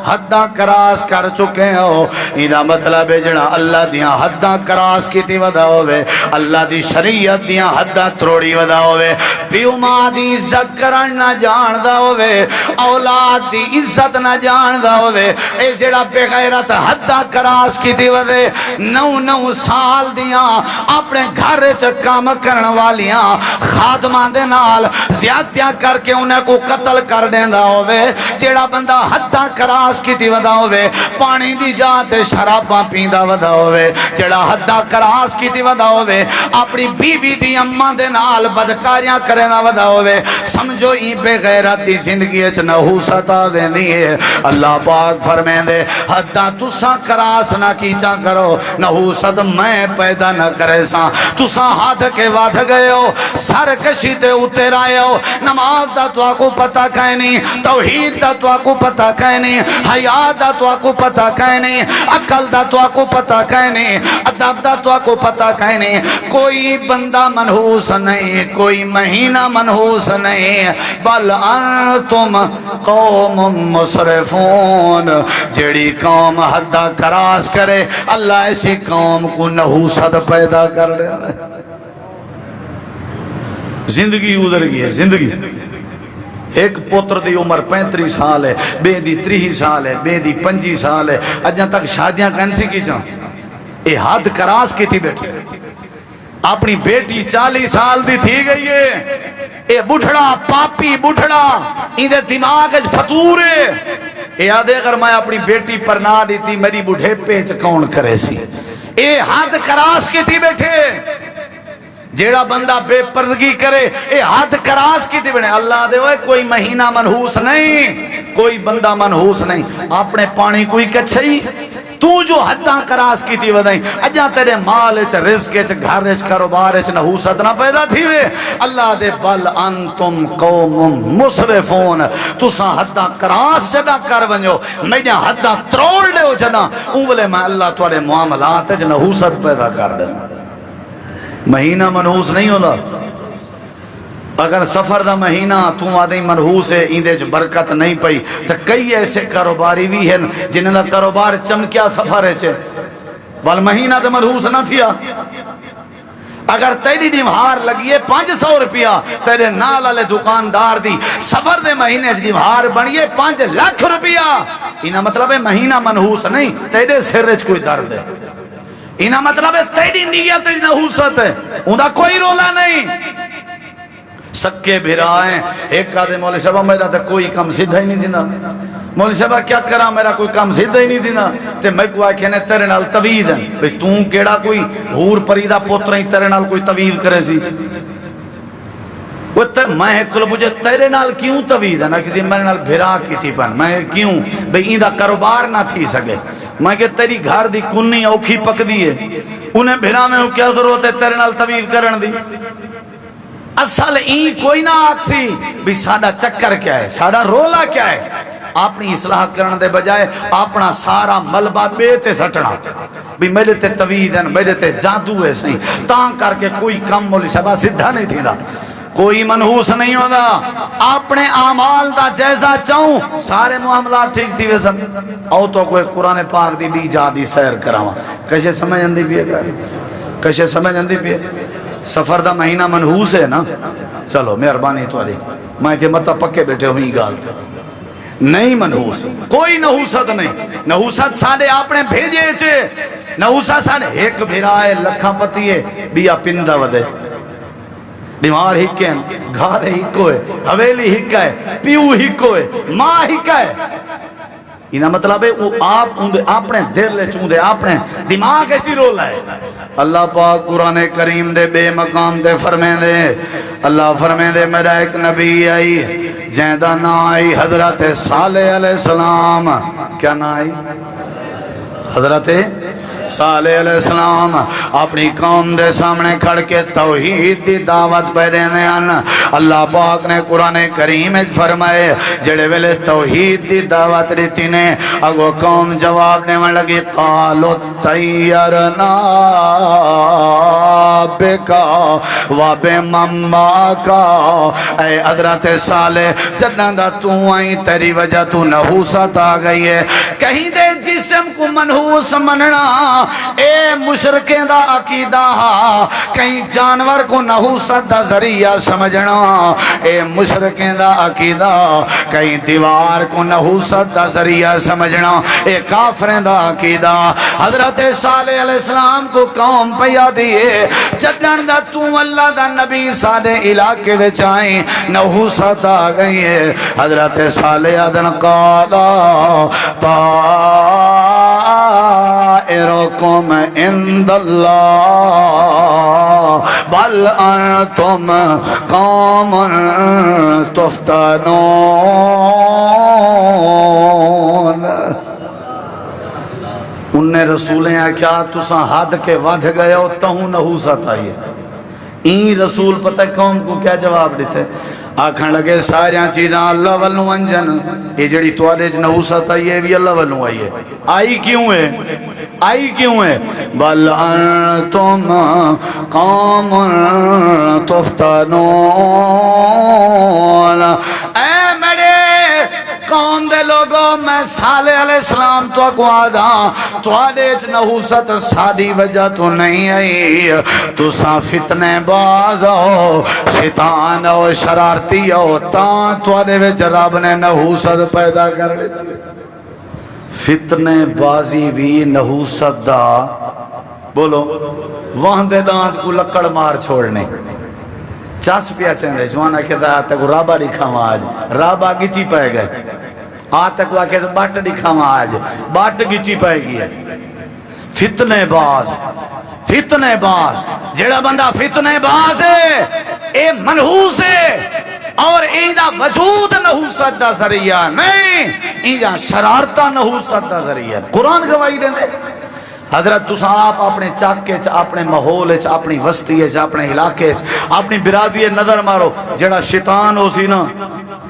حدہ کراس کر چکے ہو۔ ایدہ مطلب ہے جڑا اللہ دیاں حدہ کراس کی تی ودا ہوئے، اللہ دی شریعت دیاں حدہ تروڑی ودا ہوئے، پیو ماں دی عزت کرن نہ جاندہ ہوئے، اولاد دی عزت نہ جاندہ ہوئے، اے جڑا بے غیرت حدہ کراس کی تی ودے، 9 سال دیاں اپنے گھر چکام کرن والیاں خادمان دے نال زیادتیاں کر کے انہیں کو قتل کر دیندہ ہوئے، جڑا بندہ حدہ کراس کی تی ودا ہوئے، پانی دی جاتے شراباں پیندہ ودا ہوئے، جڑا حدہ کراس کی تی ودا ہوئے، اپنی بیوی دی اماں دے نال بدکاریاں کرنا ودا ہوئے، سمجھو ای بے غیرت دی زندگی اچ نحوست آوے نہیں ہے۔ اللہ پاک فرمین دے حدہ تسا کراس نہ کیچا کرو، نحوست میں پیدا نہ کرے سا، تسا حد کے واد گئے ہو، سرکشی تے اتر آئے ہو، نماز دا تو آکو پتہ کہیں نہیں، توحید دا تو آکو پتہ کہیں نہیں، حیاء دا تو آکو پتہ کہیں نہیں، عقل دا تو آکو پتہ کہیں نہیں، ادب دا تو آکو پتہ کہیں نہیں۔ کوئی بندہ منحوس نہیں، کوئی مہینہ منحوس نہیں، بل انتم قوم مسرفون۔ جیڑی قوم حدہ کراس کرے اللہ ایسی قوم کو نحوست پیدا کر لے۔ زندگی ادھر گئی ہے، زندگی ایک پوتر دی عمر 35 سال ہے، بے دی 30 سال ہے، بے دی 25 سال ہے، اجاں تک شادیاں کینسی کی چاں اے حد کراس کی تھی بیٹھی، اپنی بیٹی 40 سال دی تھی گئی ہے، اے بڑھڑا پاپی بڑھڑا اندے دماغ فطور ہے، اے آدھے اگر میں اپنی بیٹی پر نہ دیتی میری بڑھے پیچ کون کرے سی، اے حد کراس کی تھی بیٹھے۔ جیڑا بندہ بے پردگی کرے اے حد کراس کی تھی بنے۔ اللہ دے ہوئے کوئی مہینہ منحوس نہیں، کوئی بندہ منحوس نہیں، اپنے پانی کوئی کچھئی تو جو حدہ کراس کی تھی ودائیں اجا تیرے مال اچ رزق اچ گھر اچ کاروبار اچ نحوست نہ پیدا تھی وے۔ اللہ دے بل انتم قوم مسرفون، تساں حدہ کراس جدا کر ونجو، میڈیا حدہ تروڑ لے ہو جنا، اولے میں اللہ توڑے معاملات اچ نحوست پیدا کر دے۔ مہینہ منحوس نہیں ہوتا، اگر سفر دا مہینہ تو آدھیں منحوس ہے ایندے جو برکت نہیں پئی، تو کئی ایسے کاروباری بھی ہیں جنہوں نے کاروبار چمکیا سفر ہے چھے وال مہینہ تو منحوس نہ تھیا۔ اگر تیری دیوہار لگیے 500 روپیہ تیرے نال والے دکاندار دی سفر دے مہینے دیوہار بنیے 5 لاکھ روپیہ، انہا مطلب ہے مہینہ منحوس نہیں، تیرے سر اچ کوئی درد ہے، انہا مطلب ہے تیری نیت نحوست ہے، اندھا کوئی رولا نہیں۔ سکے بھرائیں ایک آدھے مولوی صاحبہ میرا تا کوئی کم سیدھا ہی نہیں دینا، مولوی صاحبہ کیا کرا میرا کوئی کم سیدھا ہی نہیں دینا، تے میں کوئی کہنے تیرے نال طوید ہے، بھئی توں کیڑا کوئی ہور پریدہ پوتریں تیرے نال کوئی طوید کرے سی، میں کل مجھے تیرے نال کیوں طوید ہے نا کسی میرے نال بھرا کی تھی پن، میں کیوں بھئی ایندہ کاروبار نہ تھی سکے، میں کہ تیری گھر دی کنی اوکھی پک دی ہے، انہیں بھرا میں ہوں کیا ضرورت ہے تیرے نال طوید کرن دی۔ اصل این کوئی نہ آکسی بھی ساڑھا چکر کیا ہے، ساڑھا رولا کیا ہے، اپنی اصلاح کرن دے بجائے اپنا سارا ملبہ بیتے سٹنا بھی میرے تے طوید ہیں میرے تے جادو ہے سہیں تاں کر کے کوئی کم مولی صاحبہ سدھا نہیں تھی دا، کوئی منحوس نہیں ہوگا، اپنے اعمال دا جائزہ چاہوں سارے معاملات ٹھیک تھی ویسن او تو کوئی قرآن پاک دی بھی جادی سیر کراؤں کیسے سمجھ اندھی بھی ہے کشے سمجھ اندی پہ سفر دا مہینہ منحوس ہے نا چلو مہربانی تاری میں کہ مطلب پکے بیٹھے ہوئی گال تھے نہیں منحوس کوئی نحوست نہیں نحوست ساڑے اپنے بھیجے چھے نحوست ساڑے ایک بھیرائے لکھا پتی ہے بیا پندہ ودے دیوار ہکے ہیں گھار ہکو ہے حویلی ہکا ہے پیو ہکو ہے ماں ہکا ہے انہا مطلب ہے وہ آپ اپنے دل لے چوندے اپنے دماغ ایسی رول ہے اللہ پاک قرآن کریم دے بے مقام دے فرمین دے اللہ فرمین دے میرا ایک نبی آئی جیندہ نا آئی حضرت صالح علیہ السلام کیا نا آئی حضرت صالح علیہ السلام اپنی قوم دے سامنے کھڑ کے توحید دی دعوت پہ دینے آن اللہ پاک نے قرآن کریم فرمائے جڑے ویلے توحید دی دعوت دیتی نے اگو قوم جواب نے میں لگی قالو تیرنا بکا وابے مما کا اے حضرت صالح جنہ دا تو آئی تیری وجہ تو نحوست آ گئی ہے کہیں دے جسم کو منحوس مننا اے مشرکیں دا عقیدہ کہیں جانور کو نحوست دا ذریعہ سمجھنا اے مشرکیں دا عقیدہ کہیں دیوار کو نحوست دا ذریعہ سمجھنا اے کافریں دا عقیدہ حضرت صالح علیہ السلام کو قوم پیا دیئے جدن دا تو اللہ دا نبی سادے علاقے وچائیں نحوست آ گئی ہے حضرت صالح آدن قالا طائرکم عند اللہ بل انتم قوم تفتنون انہیں رسولیں کیا تساں حد کے ودھ گئے ہو تہوں نحوست آئیے این رسول پتہ قوم کو کیا جواب دیتے آکھن لگے ساریاں چیزاں اللہ والوں انجن یہ جڑی توارے نحوست آئیے بھی اللہ والوں آئیے آئی کیوں ہے آئی کیوں ہے بل انتم قوم تفتنون اے میرے قوم دے لوگوں میں صالح علیہ السلام تو کو آدھا تو آدھیچ نحوست سادی وجہ تو نہیں آئی تو سا فتنے باز ہو شیطان ہو شرارتی ہو تاں تو آدھے وچ رب نے نحوست پیدا کر لیتی فتنے بازی بھی نحوست دا بولو وہاں دے دانت کو لکڑ مار چھوڑنے چاس پیا چندے جوانا کے زیادہ تک رابا دکھاواں آج رابا گچی پائے گئے آتک واقعے سے باٹ دکھاواں آج باٹ گچی پائے گئی ہے فتنے باز جیڑا بندہ فتنے باز ہے اے منحوس ہے اور ایدہ وجود نحوست دا ذریعہ نہیں ایدہ شرارتہ نحوست دا ذریعہ قرآن گواہی دیں دے حضرت تسا آپ اپنے چاکے اپنے ماحول اپنی وسطی اپنے علاقے اپنی برادری نظر مارو جڑا شیطان ہو سی نا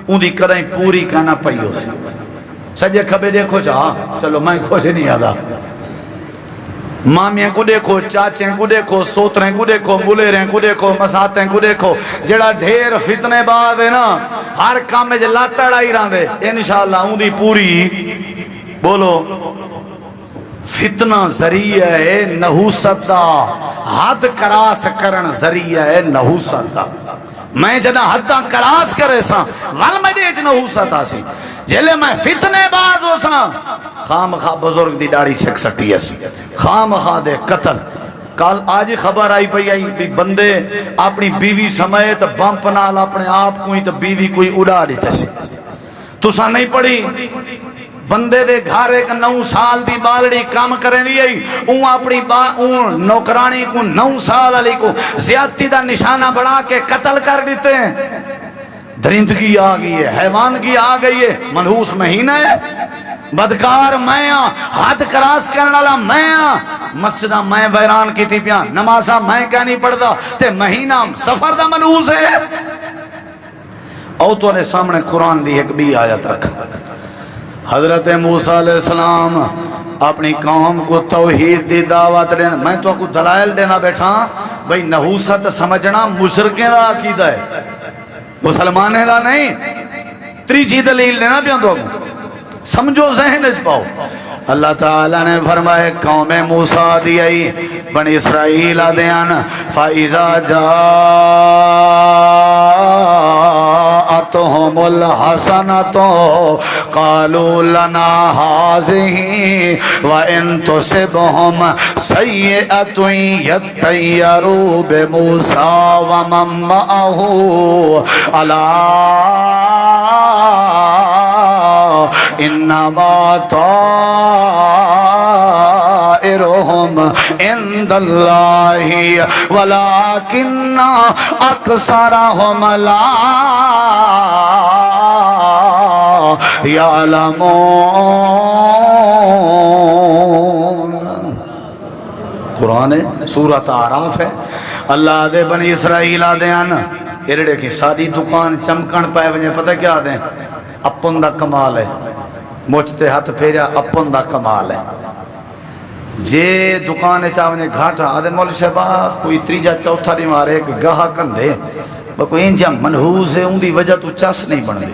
ان دی کریں پوری کانا پئی ہو سی سجے کھبے دیکھو چاہا چلو میں کھوج نہیں آدھا مامیاں کو دیکھو چاچیں کو دیکھو سوتریں کو دیکھو ملیریں کو دیکھو مساتیں کو دیکھو جڑا ڈھیر فتنے بعد ہے نا ہر کام میں جلا تڑائی رہاں دے انشاءاللہ ان دی پوری بولو فتنہ ذریعہ ہے نحوست دا حد کراس کرن ذریعہ ہے نحوست دا میں جنہ حدہ کراس کرے سا والمدیج نحوست آسی جلے میں فتنے باز ہو سا خام خواہ بزرگ دی ڈاڑی چھک سٹی ہے خام خواہ دے قتل کال آج خبر آئی پئی آئی بھی بندے اپنی بیوی سمیت بمپ نال اپنے آپ کوئی تو بیوی کوئی اڑا دیتے سی تو سا نہیں پڑی بندے دے گھار ایک 9 سال دی بالڑی کام کریں دی آئی اون اپنی نوکرانی کو 9 سال علی کو زیادتی دا نشانہ بڑھا کے قتل کر دیتے ہیں درندگی آگئی ہے حیوان کی آگئی ہے منحوس مہینہ ہے بدکار میں ہاتھ کراس کرنے والا میں مسجدہ میں ویران کی تھی پیاں نمازہ میں کیا نہیں پڑھتا تے مہینہ سفر دا منحوس ہے او تو نے سامنے قرآن دی ایک بھی آیت رکھا حضرت موسیٰ علیہ السلام اپنی قوم کو توحید دی دعوت دینا میں تو کو دلائل دینا بیٹھا بھئی نحوست سمجھنا مشرکیں دا عقیدہ ہے مسلمانیں دا نہیں تریجی دلیل دینا بھی تو سمجھو ذہن اس پاؤ اللہ تعالیٰ نے فرمائے قوم موسیٰ دی آئی بنی اسرائیل آدیان فَإِذَا جَاءَتْهُمُ الْحَسَنَةُ قَالُوا لَنَا هَٰذِهِ وَإِن تُصِبْهُمْ سَيِّئَةٌ يَطَّيَّرُوا بِمُوسَىٰ وَمَن مَّعَهُ أَلَا إِنَّمَا طائرهم عند الله ولكن أكثرهم لا يعلمون. قرآن ہے، سورۃ اعراف ہے. اللہ دے بنی اسرائیل آدھے ہیں ارڑے کی ساری دکان چمکن پائے وجہ پتہ کیا آدھے ہیں اپن دا کمال ہے. موچتے ہاتھ پھیریا اپن دا کمال ہے. جے دکان چاہنے گھاٹا آدھے مول شہباب کوئی تریجا چوتھا نہیں مارے ایک گاہا کن دے کوئی انجا منحوس ہے ان دی وجہ تو چاس نہیں بن دی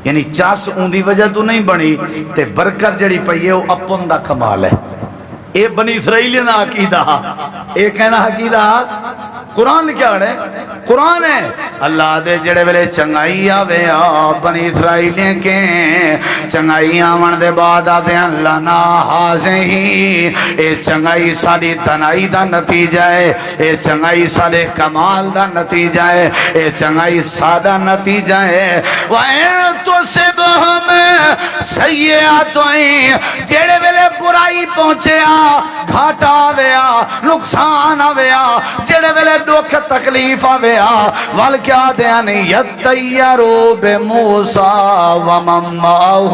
یعنی چاس ان دی وجہ تو نہیں بنی تے برکت جڑی پئی ہے وہ اپن دا کمال ہے. اے بنی اسرائیلی نا عقیدہ اے کہنا عقیدہ قرآن کیا ہے قرآن ہے. اللہ دے جڑے ویلے چنگائی آوے بنی اسرائیلیں کے چنگائی آون دے بعد آدھے اللہ نا حاضر ہی اے چنگائی ساری تنائی دا نتیجہ ہے. اے چنگائی سارے کمال دا نتیجہ ہے. اے چنگائی سادہ نتیجہ ہے. وَإِن تُصِبْهُمْ سَيِّئَةٌ جڑے ویلے برائی پہنچے گھاٹا آویا نقصان آویا جڑے ویلے دکھ تکلیف آویا وال کیا دیا نہیں یتیرو بے موسیٰ ومن معہ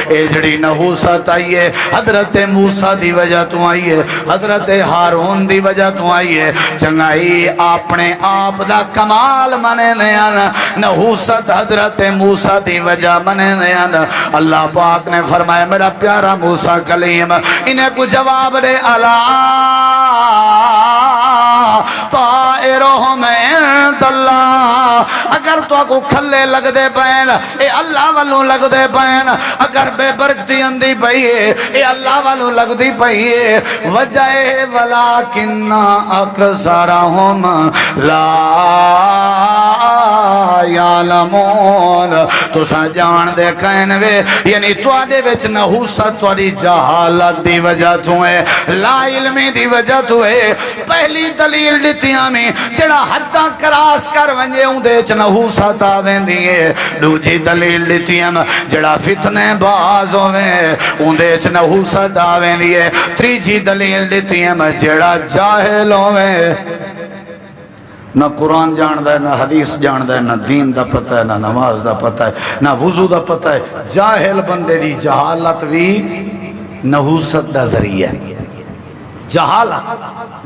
اے جڑی نحوست آئیے حضرت موسیٰ دی وجہ تو آئیے حضرت ہارون دی وجہ تو آئیے چنگائی اپنے آپ دا کمال منے نیان نحوست حضرت موسیٰ دی وجہ منے نیان. اللہ پاک نے فرمایا میرا پیارا موسیٰ کلیم انہیں کو جواب دے اللہ طائرہم عند اللہ اگر تو کو کھلے لگ دے پین اے اللہ والوں لگ دے پین اگر بے برکتی اندی پئیے اے اللہ والوں لگ دی پئیے وجہ ولیکن اکثرہم لا یعلمون. تو سا جان دے کہنوے یعنی تو آدھے وچ نحوست تواری جہالت دی وجہ تو ہے لا علمی دی وجہ تو ہے. پہلی دلیل دیتیاں میں جڑا حداں کراس کر ونجے ہوں دے چ نحوست آویں دیئے. دوجی دلیل دیتیاں میں جڑا فتنے باز ہوئے ہوں دے چ نحوست آویں دیئے. تریجی دلیل دیتیاں میں جڑا جاہل ہوئے نہ قرآن جاندہ ہے نہ حدیث جاندہ ہے نہ دین دا پتہ ہے نہ نماز دا پتہ ہے نہ وضو دا پتہ ہے. جاہل بندے دی جہالت بھی نحوست دا ذریعہ جہالت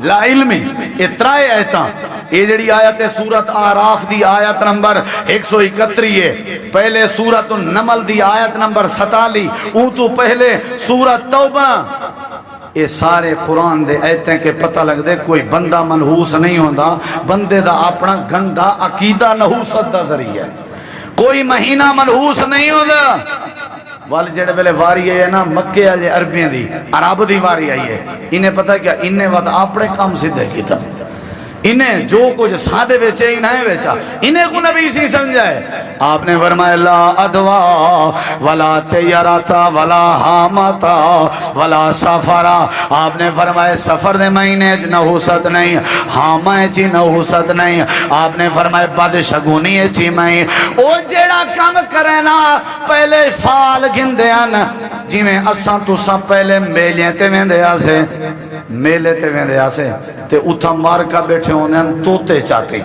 لا علمی. اترائے آیتاں یہ جڑی آیت ہے سورت آراف دی آیت نمبر 131 ہے. پہلے سورت النمل دی آیت نمبر 47 اون تو پہلے سورت توبہ. یہ سارے قرآن دے ایتیں کے پتہ لگ دے کوئی بندہ منحوس نہیں ہوندہ بندے دا اپنا گندہ عقیدہ نحوست دا ذریعہ. کوئی مہینہ منحوس نہیں ہوندہ والی جڑے ویلے واری ہے نا مکے آجے عربیاں دی عرب دی واری آئی ہے. انہیں پتہ کیا انہیں وقت اپنے کام سدھے کی تھا انہیں جو کچھ سادے بیچے ہی نہیں بیچا انہیں کو نبی سی سمجھائے. آپ نے فرمایا لا ادوا ولا تیراتا ولا حامتا ولا سفرا. آپ نے فرمایا سفر دے مہینے چ نحوست نہیں حامہ چی نحوست نہیں. آپ نے فرمایا بد شگونی چی میں او جیڑا کام کرے نا پہلے فال گھندے آن جی میں اساں تو سا پہلے میلیاں تے ویندے آسے میلے تے ویندے آسے تے اتھا مار کا بیٹھے ہونے ہم توتے چاہتے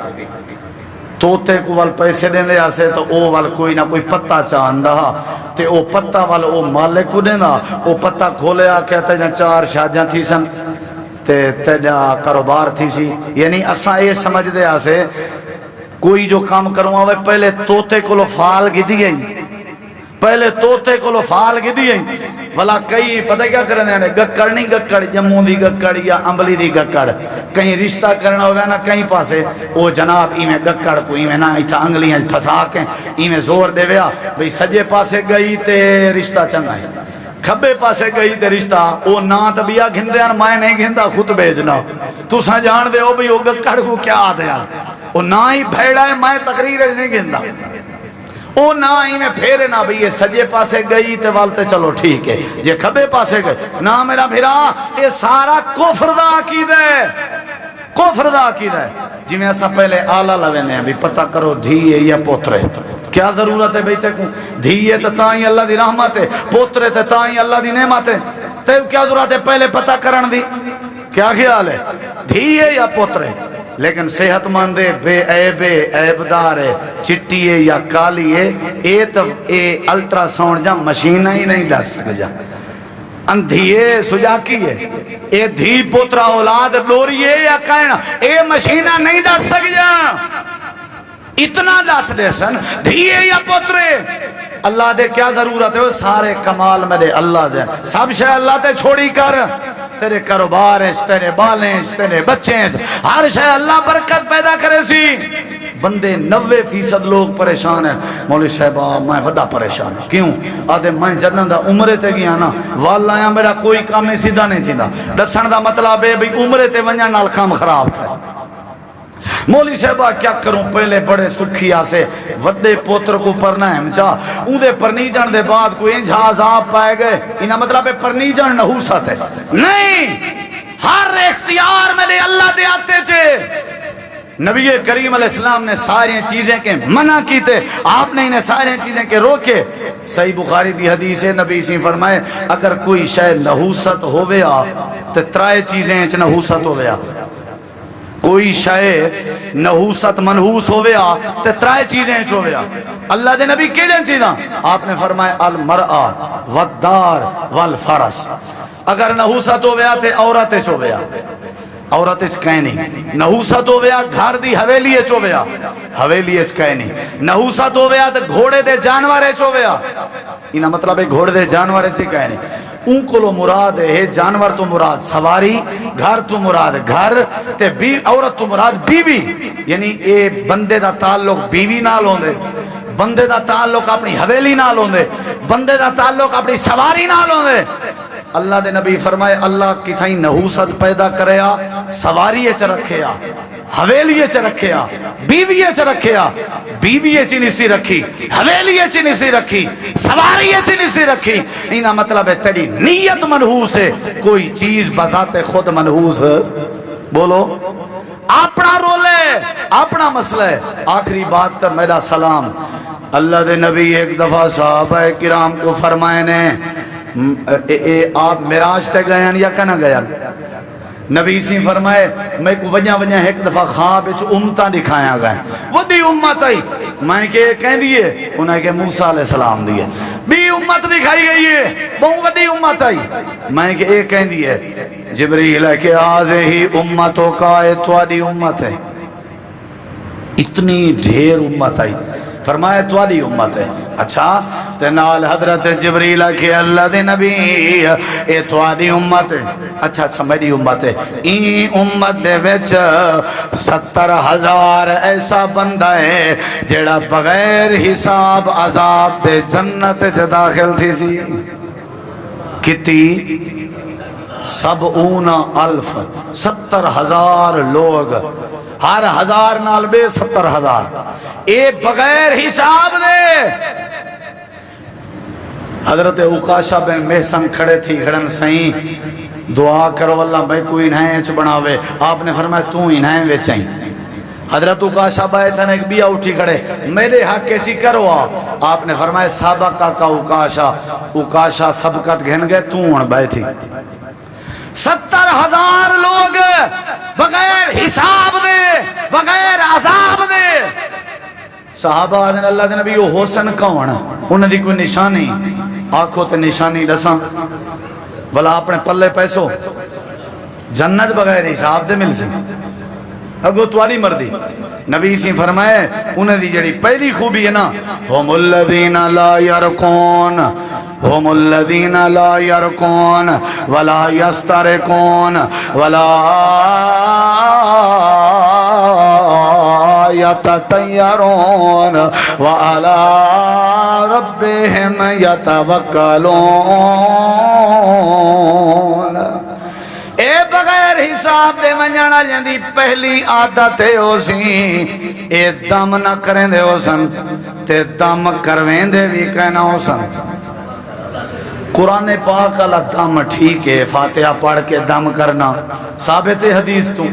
توتے کو وال پیسے دیں دے آسے تو او وال کوئی نہ کوئی پتہ چاہندہ تے او پتہ وال او مالک کو دیں دا او پتہ کھولے آ کہتا ہے جہاں 4 شادیاں تھی سن تے تیجا کاروبار تھی سی. یعنی اساں یہ سمجھ دے آسے کوئی جو کام کروں آوے پہلے توتے کو لو فال گی گئی پہلے توتے کو لو فال گی گئی بھلا کئی پتہ کیا کرنے ہیں گکڑ نہیں گکڑ جموں دی گکڑ یا امبلی دی گکڑ کہیں رشتہ کرنا ہوگا نا کہیں پاسے او جناب ایمیں گکڑ کو ایمیں نا ایتھا انگلیاں پھسا کے ایمیں زور دے ویا بھئی سجے پاسے گئی تے رشتہ چنگا ہے کھبے پاسے گئی تے رشتہ او نا تبیا گھندے ہیں میں نہیں گھندا خود بیجنا تو سا جان دے او بھی او گکڑ کو کیا آتے ہیں او نا ہی بھیڑا ہے میں تقریر نہیں گھندا او نا ہی میں پھیرے نا بھی یہ سجے پاسے گئی تے والتے چلو ٹھیک ہے جے کھبے پاسے گئی نا میرا بھیرا یہ سارا کفر دا عقیدہ ہے کفر دا عقیدہ ہے جی میں ایسا پہلے آلہ لوینے ہیں بھی پتہ کرو دھیے یا پوترے کیا ضرورت ہے بیٹے کو دھیے تو تائیں اللہ دی رحمت ہے پوترے تو تائیں اللہ دی نعمت ہے تے کیا ضرورت ہے پہلے پتہ کرن دی کیا خیال ہے دھیے یا پوترے لیکن صحت مند بے عیب عیبدار چٹی ہے یا کالی ہے اے الٹرا ساؤنڈ جا مشینہ ہی نہیں دس سک جا اندھیے سجاکی ہے اے دھی پوترا اولاد لوری ہے یا کہنا اے مشینہ نہیں دس سک جا اتنا دس دے سن دھیے یا پوترے اللہ دے کیا ضرورت ہے وہ سارے کمال میں دے اللہ دے سب شے اللہ تے چھوڑی کر تیرے کاروبار ہیں تیرے بالیں تیرے بچے ہیں ہر شے اللہ برکت پیدا کرے سی بندے 90% لوگ پریشان ہیں مولوی صاحبہ میں وڈا پریشان ہوں کیوں آدھے میں جنن دا عمرے تے گیا نا والا یا میرا کوئی کام میں سیدھا نہیں تھی دا دسن دا مطلب ہے بھئی عمرے تے ونجا نال کام خراب تھا مولی صاحبہ کیا کروں پہلے بڑے سکھیا سے وڈے پوتر کو پرنا ہے مچا اون دے پرنی جان دے بعد کوئی انجھا عذاب پائے گئے انہا مطلب ہے پرنی جان نحوست ہے نہیں ہر اختیار میں دے اللہ دے آتے چھے نبی کریم علیہ السلام نے ساری چیزیں کے منع کی تھے آپ نے انہیں ساری چیزیں کے روکے صحیح بخاری دی حدیث ہے نبی سے فرمائے اگر کوئی شے نحوست ہویا تو ترائے چیزیں اچھ نحوست ہویا کوئی شے نحوست منحوس ہویا تے ترائے چیزیں چھویا اللہ دے نبی کیڑے چیزاں آپ نے فرمایا المرآ والدار والفرس اگر نحوست ہویا تے عورت چھویا عورت کہیں نہیں نحوست ہویا گھر دی حویلی چھویا حویلی کہیں نہیں نحوست ہویا تے گھوڑے دے جانورے چھویا انہا مطلب ہے گھوڑے دے جانورے چھے کہیں نہیں اون کو مراد ہے جانور تو مراد سواری گھر تو مراد گھر تے عورت تو مراد بیوی یعنی اے بندے دا تعلق بیوی نال ہوندے بندے دا تعلق اپنی حویلی نال ہوندے بندے دا تعلق اپنی سواری نال ہوندے اللہ دے نبی فرمائے اللہ کی تھائی نحوست پیدا کریا سواری چ رکھیا حویلی چ رکھیا بیوی چ رکھیا بیوی چ نسی رکھی حویلی چ نسی رکھی سواری چ نسی رکھی انہا مطلب ہے تیری نیت منحوس ہے کوئی چیز بذات خود منحوس بولو اپنا رول ہے اپنا مسئلہ ہے آخری بات تا میرا سلام اللہ دے نبی ایک دفعہ صحابہ کرام کو فرمائے نے آپ معراج تے گئے یا کنا گیا نبی سی فرمائے میں کو وجہ ایک دفعہ خواب وچ امتاں دکھایا گئے وڈی امت آئی میں کہ کہہ دیے انہیں کہ موسیٰ علیہ السلام دیے بھی امت دکھائی گئی ہے بہت وڈی امت آئی میں کہ ایک کہہ دیے جبریل ہے کہ آزے ہی امتوں کا اتوادی امت ہے اتنی ڈھیر امت آئی فرمایا توالی امت ہے اچھا تنال حضرت جبریل کہ اللہ دے نبی اے توالی امت ہے اچھا میری امت ہے این امت دے وچ 70,000 ایسا بندہ ہے جیڑا بغیر حساب عذاب دے جنت سے داخل تھی سی کتی 70,000 70,000 لوگ ہر 1000 نال بے 70,000 اے بغیر حساب دے حضرت عکاشہ بن محسن کھڑے تھی گھڑن سہیں دعا کرو اللہ بھائی کوئی انہیں اچھ بناوے آپ نے فرمایا تو انہیں وے چاہیں حضرت عکاشہ بھائی تھا نے ایک بیا اٹھی کھڑے میرے حق کے چی کرو آپ نے فرمایا سابقہ کا عکاشہ سبقت گھن گئے تو ان بھائی تھی 70,000 لوگ بغیر حساب دے بغیر عذاب دے صحابہ آدھن اللہ دے نبی وہ حسن کون انہیں دی کوئی نشانی آنکھوں تے نشانی دساں بلا اپنے پلے پیسوں جنت بغیر حساب دے مل سی اگو تواری مردی نبی سی فرمائے انہیں دی جڑی پہلی خوبی ہے نا ہم الذین لا یرکون هم الذين لا يرقون ولا يسترقون ولا يتطيرون وعلى ربهم يتوكلون. اے بغیر حساب دے ونجانا جندی پہلی عادت ہے ہو سی اے دم نہ کریں دے ہو سن تے دم کرویں دے بھی کہنا ہو سن. قرآن پاک اللہ دم ٹھیک ہے، فاتحہ پڑھ کے دم کرنا ثابت حدیث تو،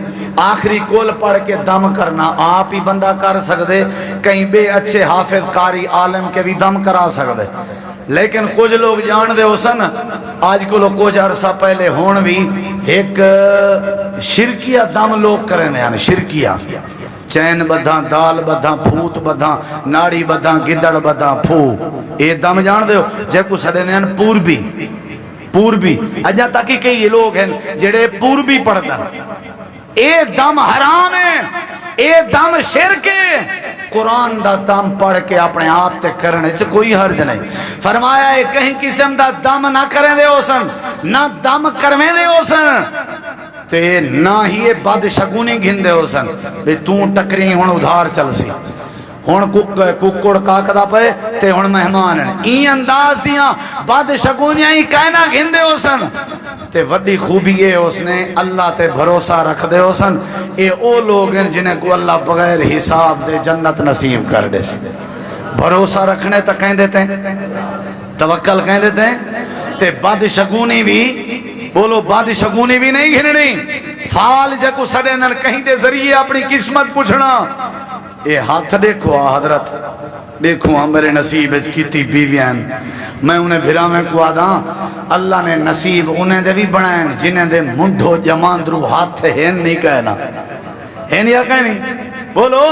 آخری کول پڑھ کے دم کرنا آپ ہی بندہ کر سکتے، کہیں بے اچھے حافظ قاری عالم کے بھی دم کرا سکتے. لیکن کچھ لوگ جان دے ہو سن آج کو لوگ کچھ عرصہ پہلے ہون بھی ایک شرکیہ دم لوگ کریں دے ہیں، شرکیہ چین بدھاں دال بدھاں پھوت بدھاں ناڑی بدھاں گدڑ بدھاں پھو اے دم جان دے ہو جے کو سڑے دے ہیں پوربی اجا تاکہ کئی یہ لوگ ہیں جڑے پوربی پڑھتا اے دم حرام ہے، اے دم شرک ہے. قرآن دا دم پڑھ کے اپنے آپ تے کرنے چھ کوئی حرج نہیں. فرمایا ہے کہیں قسم دا دم نہ کریں دے ہو سن نہ دم کرویں دے ہو سن تے نہ ہی بد شگونی گھن دے ہو سن بے توں ٹکری ہون ادھار چل سی ہون ککڑ کاکدہ پہ تے ہون مہمان ہیں این انداز دیاں بد شگونیاں ہی کہنا گھن دے ہو سن تے وڈی خوبی ہے اس نے اللہ تے بھروسہ رکھ دے ہو سن. اے او لوگ ہیں جنہیں کو اللہ بغیر حساب دے جنت نصیب کر دے سی. بھروسہ رکھنے تک کہیں دیتے ہیں توکل کہیں دیتے ہیں تے بد شگونی بھی بولو بد شگونی بھی نہیں گھننی فال جے کو سڑے نر کہیں دے ذریعے اپنی قسمت پوچھنا. اے ہاتھ دیکھو حضرت دیکھو میرے نصیب کیتی بیویاں میں انہیں بھرا میں کو آدھا اللہ نے نصیب انہیں دے بھی بنائیں جنہیں دے منڈھو جماندرو ہاتھ ہیں نہیں کہنا ہیں یا کہنی بولو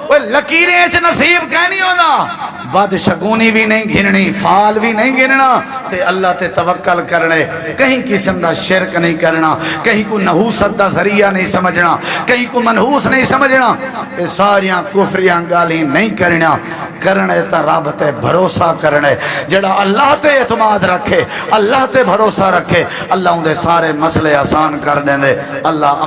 وہ لکیریں اچھ نصیب کہنی ہونا بد شگونی بھی نہیں گھننی فال بھی نہیں گھننا تے اللہ تے توکل کرنے کہیں قسم دا شرک نہیں کرنا کہیں کو نحوست دا ذریعہ نہیں سمجھنا کہیں کو منحوس نہیں سمجھنا تے ساریاں کفریاں گالی نہیں کرنا کرنے تا رب تے بھروسہ کرنے جڑا اللہ تے اعتماد رکھے اللہ تے بھروسہ رکھے اللہ ان دے سارے مسئلے آسان کر دیں دے. اللہ